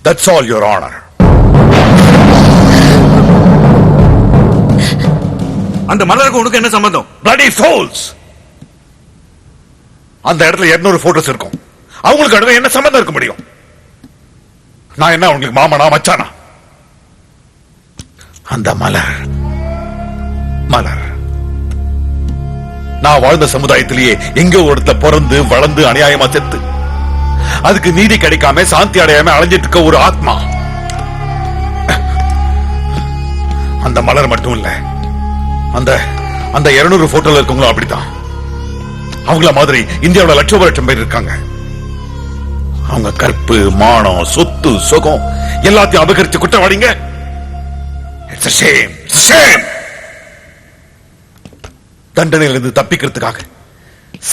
That's all, Your Honor. அந்த மலருக்கு உனக்கு என்ன சம்பந்தம்? Bloody fools! அந்த இடத்துல 200 போட்டோஸ் இருக்கும். அவங்களுக்கு அடுத்து என்ன சம்பந்தம் இருக்க முடியும்? நான் என்ன உங்களுக்கு மாமனா மச்சானா? அந்த மலர் நான் வாழ்ந்த சமுதாயத்திலேயே எங்க ஒரு இடத்துல பிறந்து வளர்ந்து அநியாயமா செத்து அதுக்கு நீதி கிடைக்காம சாந்தி அடையாம அலைஞ்சிட்டு இருக்க ஒரு ஆத்மா. அந்த மலர் மட்டும் இல்ல, அந்த 200 போட்டோல இருக்கவங்களும் அப்படித்தான். அவங்கள மாதிரி இந்தியாவுல லட்சம் பேர் இருக்காங்க. அவங்க கற்பு, மானம், சொத்து, சுகம் எல்லாத்தையும் அபகரிச்சு குற்றவாளிங்க. It's a shame. Shame. தண்டனையிலிருந்து தப்பிக்கிறதுக்காக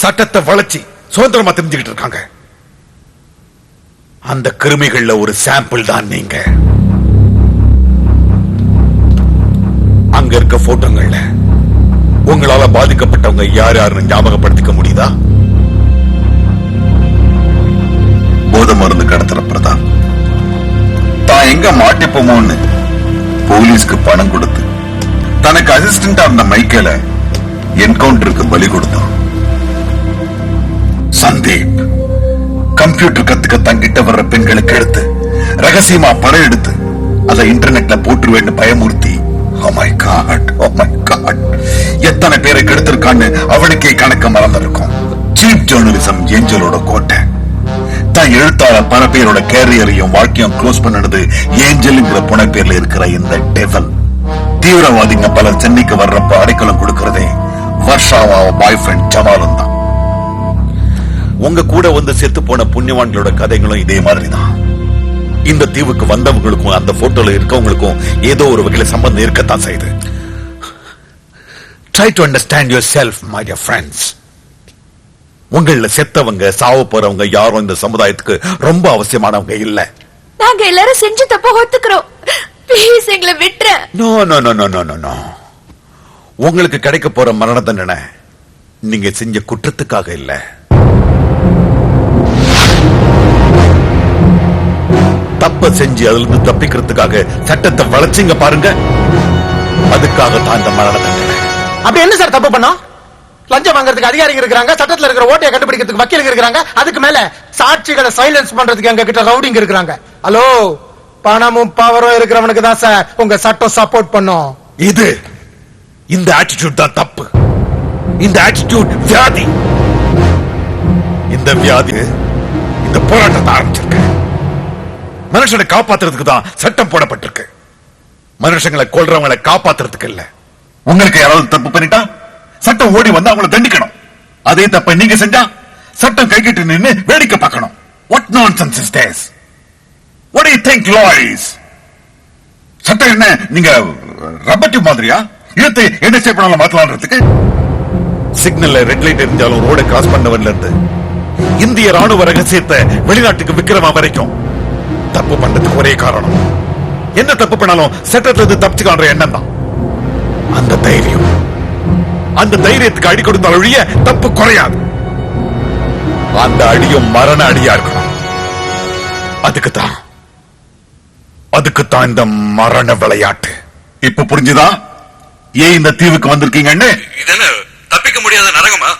சட்டத்தை வளைச்சி சுதந்திரமா தெரிஞ்சுக்கிட்டு இருக்காங்க. அந்த கிருமிகள்ல ஒரு சாம்பிள் தான் நீங்க. அங்க இருக்க போட்டோங்கள்ல உங்களால பாதிக்கப்பட்டவங்க யாருன்னு ஞாபகப்படுத்திக்க முடியுதா? போதை மருந்து கடத்துற பிரதான் தான் எங்க மாட்டிப்போமோன்னு போலீஸ்க்கு பணம் கொடுத்து தனக்கு அசிஸ்டண்டா இருந்த மைக்கேல என்கவுண்டருக்கு பலி கொடுத்தான். சந்தீப் கம்ப்யூட்டர் கத்துக்க தங்கிட்ட வர்ற பெண்களுக்கு எடுத்து ரகசியமா படம் எடுத்து அதை இன்டர்நெட்ல போட்டுருவேன்னு பயமுறுத்தி oh my god எத்தனை பேரை கெடுத்திருக்கான்னு அவனுக்கே கணக்க மறந்திருக்கும். சீப் ஜேர்னலிசம் ஏஞ்சலோட கோட்டை. தான் எழுத்தாளர் பல பேரோட கேரியரையும் வாழ்க்கையும் க்ளோஸ் பண்ணது ஏஞ்சல்ங்கிற புனை பேர்ல இருக்கிற இந்த டெவல். தீவிரவாதிங்க பலர் சென்னைக்கு வர்றப்ப அடைக்கலம் கொடுக்கறதே வர்ஷாவா பாய் ஃப்ரெண்ட் ஜமாலும் தான். உங்க கூட வந்து செத்து போன புண்ணியவான்களோட கதைகளும் இதே மாதிரிதான். இந்த தீவுக்கு வந்தவங்களுக்கும் அந்த போட்டோல இருக்கவங்களுக்கும் ஏதோ ஒரு வகையில சம்பந்தம் இருக்கத்தான் செய்யுது. Try to understand yourself, my dear friends. உங்கள செத்தவங்க சாவ போறவங்க யாரும் இந்த சமுதாயத்துக்கு ரொம்ப அவசியமானவங்க இல்ல. நாங்க எல்லாரும் செஞ்ச தப்ப ஒத்துக்கிறோம். ப்ளீஸ் எங்களை விட்டுற. No no no no no no. உங்களுக்கு கிடைக்க போற மரண தண்டனை நீங்க செஞ்ச குற்றத்துக்காக இல்ல. தப்ப செஞ்சு அதுல இருந்து தப்பிக்கிறதுக்காக சட்டத்தை வளைச்சிங்க பாருங்க, அதுக்காக தான் இந்த மரண தண்டனை. அப்படி என்ன சார் தப்பு பண்ணோம்? லஞ்சம் வாங்குறதுக்கு அதிகாரிகள் இருக்காங்க, சட்டத்துல இருக்கிற ஓட்டையை கண்டுபிடிக்கிறதுக்கு வக்கீலுங்க இருக்காங்க, அதுக்கு மேல சாட்சிகளை சைலன்ஸ் பண்றதுக்கு எங்க கிட்ட ரவுடிங்க இருக்காங்க. ஹலோ, பணமும் பவரும் இருக்கிறவனுக்கு தான் சார் உங்க சட்டம் சப்போர்ட் பண்ணும். இந்த ஆட்டிடியூட் தான் தப்பு. இந்த ஆட்டிடியூட் வியாதி. இந்த வியாதி இந்த போராட்டத்தை ஆரம்பிச்சிருக்கு. மனுஷனை காப்பாத்துறதுக்கு தான் சட்டம் போடப்பட்டிருக்கு. மனுஷங்களை கொல்றவங்களை காப்பாத்துறதுக்கு இல்ல. உங்களுக்கு யாராவது தப்பு பண்ணிட்டா சட்டம் ஓடி வந்து அவங்களை தண்டிக்கணும். அதே தப்பை நீங்க செஞ்சா சட்டம் கைகிட்டு நின்னு வேடிக்கை பார்க்கணும். What nonsense is this? What do you think, lawyers? சட்டம் என்ன நீங்க ரப்பர் மாதிரியா இழுத்து என்ன செய்யப்படாம மாத்தலாம்ன்றதுக்கு? சிக்னல்ல ரெட் லைட் எரிஞ்சாலும் ரோட கிராஸ் பண்ணவன்ல இருந்து இந்திய ராணுவ ரகசியத்தை வெளிநாட்டுக்கு விக்கிறவன் வரைக்கும் தப்பு பண்றதுக்கு ஒரே காரணம், என்ன தப்பு பண்ணாலும் சட்டத்துல இருந்து தப்பிச்சுக்கான்ற எண்ணம் தான். அந்த தைரியத்துக்கு அடி கொடுத்தால் ஒழிய தப்பு குறையாது. அந்த அடியும் மரண அடியா இருக்கணும். அதுக்குத்தான் இந்த மரண விளையாட்டு. இப்ப புரிஞ்சுதா ஏன் இந்த தீவுக்கு வந்திருக்கீங்கன்னு? தப்பிக்க முடியாத நரகமா?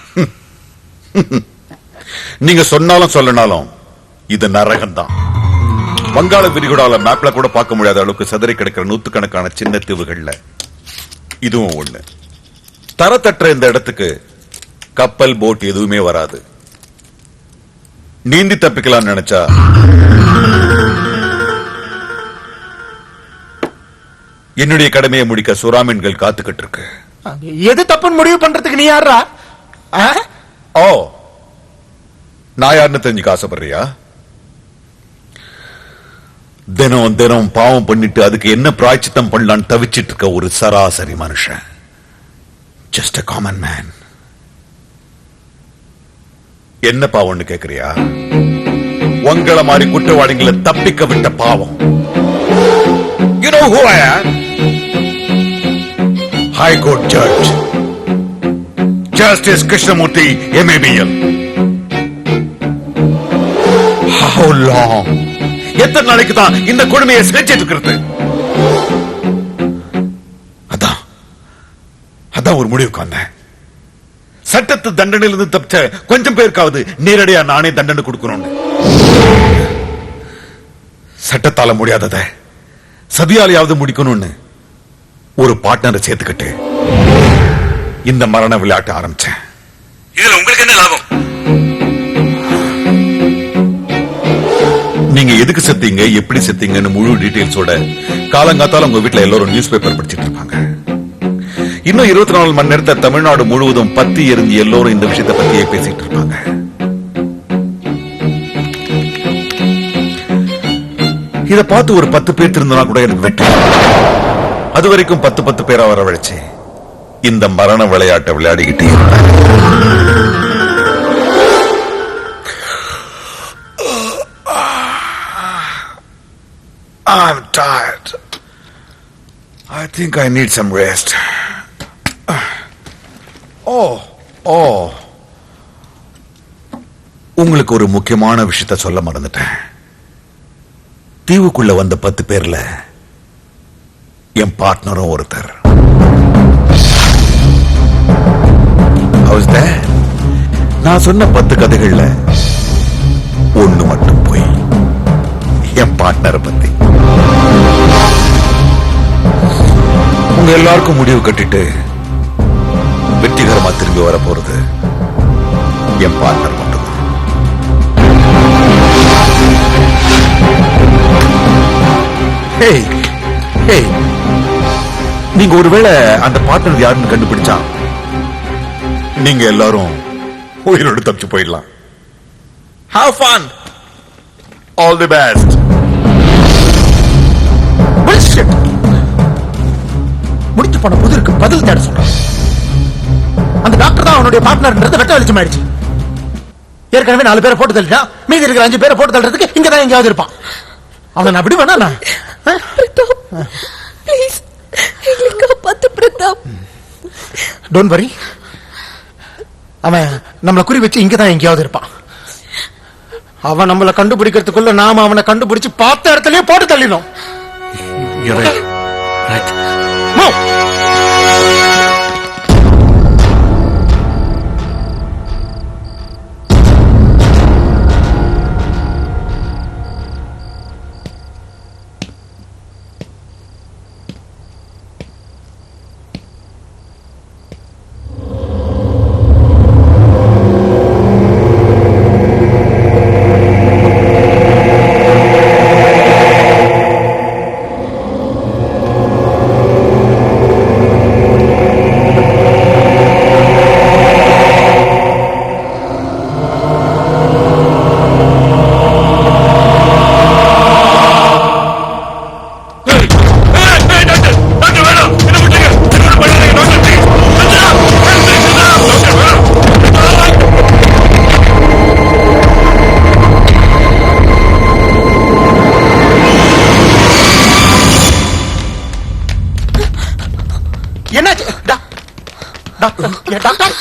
நீங்க சொன்னாலும் சொல்லனாலும் இது நரகம் தான். வங்காள விரிகுடால மேப்ல கூட பார்க்க முடியாத அளவுக்கு சிதறி கிடக்கிற நூத்துக்கணக்கான சின்ன தீவுகள்ல இதுவும் ஒண்ணு. தரத்தற்ற இந்த இடத்துக்கு கப்பல் போட் எதுவுமே வராது. நீந்தி தப்பிக்கலாம் நினைச்சா என்னுடைய கடமையை முடிக்க சுறாமீன்கள் காத்துக்கிட்டு இருக்கு. எது தப்புன்னு முடிவு பண்றதுக்கு நீ யாரா? ஓ, நான் யாருன்னு தெரிஞ்சுக்க ஆசைப்படுறியா? தினம் தினம் பாவம் பண்ணிட்டு அதுக்கு என்ன பிராய்ச்சித்தம் பண்ணலான்னு தவிச்சிட்டு இருக்க ஒரு சராசரி மனுஷன். Just a common man. என்ன பாவம்னு கேக்குறியா? உங்கள மாதிரி குற்றவாளிகளை தப்பிக்க விட்ட பாவம். You know who I am? High Court Judge Justice Krishnamurthy MABL. How long எத்தனை நாளைக்கு தான் இந்த கொடுமையை சிரிச்சிட்டு இருக்கிறது? அதான் அதான் ஒரு முடிவுக்கு வந்தேன். சட்டத்து தண்டனையிலிருந்து தப்பிச்ச கொஞ்சம் பேருக்காவது நேரடியா நானே தண்டனை கொடுக்கணும்னு. சட்டத்தால முடியாதத சதியாலையாவது முடிக்கணும்னு ஒரு பார்ட்னரை சேர்த்துக்கிட்டு இந்த மரண விளையாட்டு ஆரம்பிச்சேன். இதுல உங்களுக்கு என்ன லாபம்? நீங்க எதுக்கு செத்தீங்க, எப்படி செத்தீங்கன்னு முழு டீடைல்ஸோட காலங்காத்தால உங்க வீட்டுல எல்லாரும் நியூஸ் பேப்பர் படிச்சிட்டு இருப்பாங்க. இன்னும் 24 மணி நேரத்தை தமிழ்நாடு முழுவதும் பத்தி எரிஞ்சு எல்லோரும் இந்த விஷயத்தை பத்தியே பேசிட்டு இருப்பாங்க. இத பார்த்து ஒரு 10 பேர் திருந்தனா கூட எனக்கு வெற்றி. அது வரைக்கும் 10 பேரா வரவழைச்சு இந்த மரண விளையாட்டை விளையாடிக்கிட்டே இருந்தேன். I'm tired. I think I need some rest. உங்களுக்கு ஒரு முக்கியமான விஷயத்தை சொல்ல மறந்துட்டேன். தீவுக்குள்ள வந்த 10 பேர்ல என் பார்ட்னரும் ஒருத்தர். நான் சொன்ன 10 கதைகள்ல ஒண்ணு மட்டும் போய் என் பார்ட்னரை பத்தி. உங்க எல்லாருக்கும் முடிவு கட்டிட்டு வெற்றிகரமா திரும்பி வர போறது என் பார்ட்னர் மட்டும்தான். நீங்க ஒருவேளை அந்த பார்ட்னர் யாருன்னு கண்டுபிடிச்சா நீங்க எல்லாரும் உயிரோடு தப்பிச்சு போயிடலாம். Have fun. All the best. Bullshit. முடிச்சு போன புதிருக்கு பதில் தேட சொல்றான். அந்த டாக்டர் தான் அவனுடைய பார்ட்னர்ன்றது வெட்ட வெளிச்சம் ஆயிடுச்சு. ஏற்கனவே 4 பேரை போட்டு தள்ளிட்டான். மீதி இருக்கிற 5 பேரை போட்டு தள்ளுறதுக்கு இங்கதான் எங்கேயாவது இருப்பான். அவனை நான் விடுவேனா? ப்ளீஸ் எங்களை காப்பாத்து பிரதாப். Don't worry. அவன் நம்மளை குறி வச்சு இங்கதான் எங்கேயாவது இருப்பான். அவன் நம்மளை கண்டுபிடிக்கிறதுக்குள்ள நாம அவனை கண்டுபிடிச்சு பார்த்த இடத்துலயே போட்டு தள்ளினோம். டாக்டர்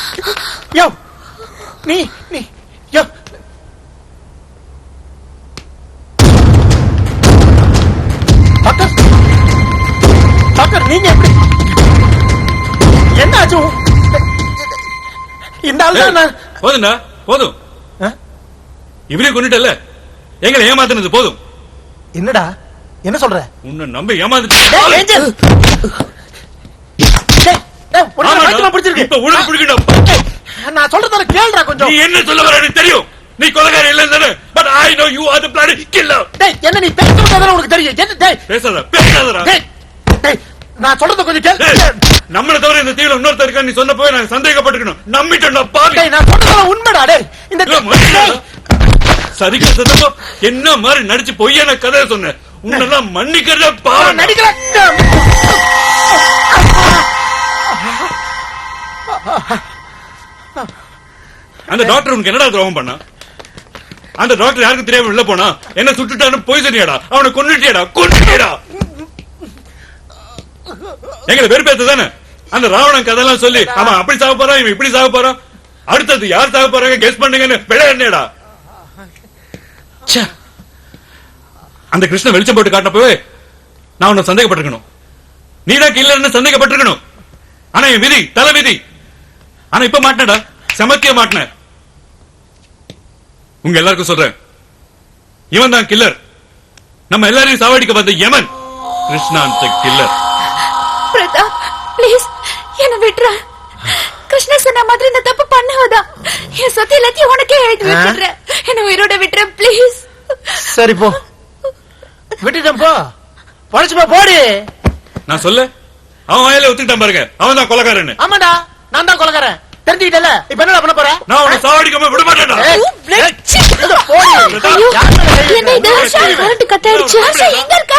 யோ நீ யோ டாக்டர் டாக்டர் நீங்க எப்படி என்ன ஆச்சு? இந்த ஆள் தான். போதும்டா போதும். இவரே கொண்டுட்டல, எங்களை ஏமாத்துனது போதும். என்னடா என்ன சொல்ற? உன்னை நம்ப ஏமாந்துட்டு நான் சொல்றத கேளுடா கொஞ்சம். நீ என்ன சொல்ல வர எனக்கு தெரியும். நீ கொலைகாரி இல்லன்னு. But I know you are the bloody killer. டேய் என்ன நீ பேசுறதா உனக்கு தெரியும். என்ன டேய் பேசாதடா. டேய் நான் சொல்றத கொஞ்சம் கேளு. நம்மள தவிர இந்த தீவுல இன்னொருத்தர் இருக்கான்னு நீ சொன்னப்பவே நான் சந்தேகப்பட்டுக்கணும். நம்பிட்டேன்டா பாவி. டேய் நான் சொல்றத உண்மைடா. டேய் இந்த சரிக்கு சதமா என்ன மாதிரி நடிச்சு பொய்யான கதை சொன்ன. உன்னெல்லாம் மன்னிக்கிறதா பாவி. நடிக்கல. அந்த டாக்டர் உனக்கு என்னடா துரோகம் பண்ணா? அந்த டாக்டர் யாருக்கும் தெரியாம உள்ள போனா என்ன சுட்டுட்டான்னு போய் சொன்னியாடா? அவனை கொன்னுட்டியடா. எங்களை வெறுப்பேத்து தானே அந்த ராவணன் கதையெல்லாம் சொல்லி அவன் அப்படி சாக போறான், இவன் இப்படி சாக போறான், அடுத்தது யார் சாக போறாங்க கெஸ் பண்ணுங்கன்னு விளையாடா. அந்த கிருஷ்ண வெளிச்சம் போட்டு காட்டினப்பவே நான் உன்னை சந்தேகப்பட்டிருக்கணும். நீதான் கில்லர்னு சந்தேகப்பட்டிருக்கணும். ஆனா என் விதி தலை விதி. ஆனா இப்ப மாட்டினடா, சமத்திய மாட்டின. உங்க எல்லாருக்கும் சொல்றேன், இவன் தான் கில்லர். நம்ம எல்லாரையும் சாவடிக்க வந்த யமன் கிருஷ்ணாந்த கில்லர். பிரதாப் ப்ளீஸ் என்ன விட்டுற. கிருஷ்ணா சொன்ன மாதிரி இந்த தப்பு பண்ணாதா. என் சொத்து எல்லாத்தையும் உனக்கே எழுதி வச்சிடுறேன். என்ன உயிரோட விட்டுற ப்ளீஸ். சரி போ, விட்டுட்டேன் போ, பொழைச்சு போ, போடி. நான் சொல்ல அவன் வாயில ஒத்துக்கிட்டான் பாருங்க, அவன் தான் கொலைகாரன்னு. ஆமாடா, நான் தான் கொலைகாரன். தெரிஞ்சுக்கிட்டல, இப்ப என்ன பண்ண போற? நான் உன்னை சாவடிக்காம விட மாட்டேன்டா. ஐயோ, என்ன இது? கரண்ட் கட் ஆயிடுச்சு. ஹர்ஷா எங்க இருக்க?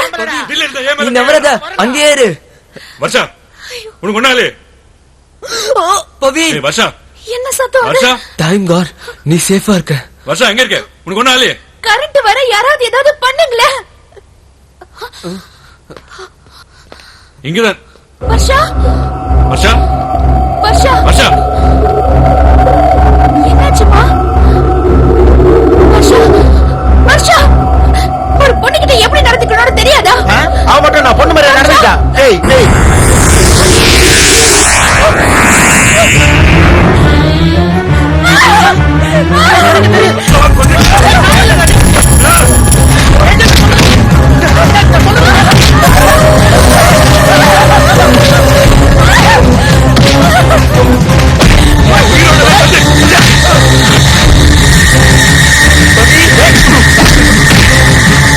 இல்ல இல்ல, ஏன் மேல நீ நவரதா அங்கேயே இரு. வர்ஷா, உனக்கு ஒண்ணாலே. பவி ஏய் வர்ஷா, என்ன சத்தம் அது? வர்ஷா, டைம் காட், நீ சேஃபா இருக்க. வர்ஷா எங்க இருக்க? உனக்கு ஒண்ணாலே. கரண்ட் வர யாராவது ஏதாவது பண்ணுங்களே. இங்கதான். வர்ஷா வர்ஷா, வர்ஷா வர்ஷா, என்னாச்சுமா? வர்ஷா வர்ஷா, ஒரு பொண்ணுகிட்ட எப்படி நடந்துக்கணும்னு தெரியாதா? அவ மட்டும் நான் பொண்ணு மாதிரி நடந்துட்டா. டேய் டேய்,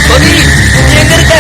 பவி நீ எங்க இருக்க?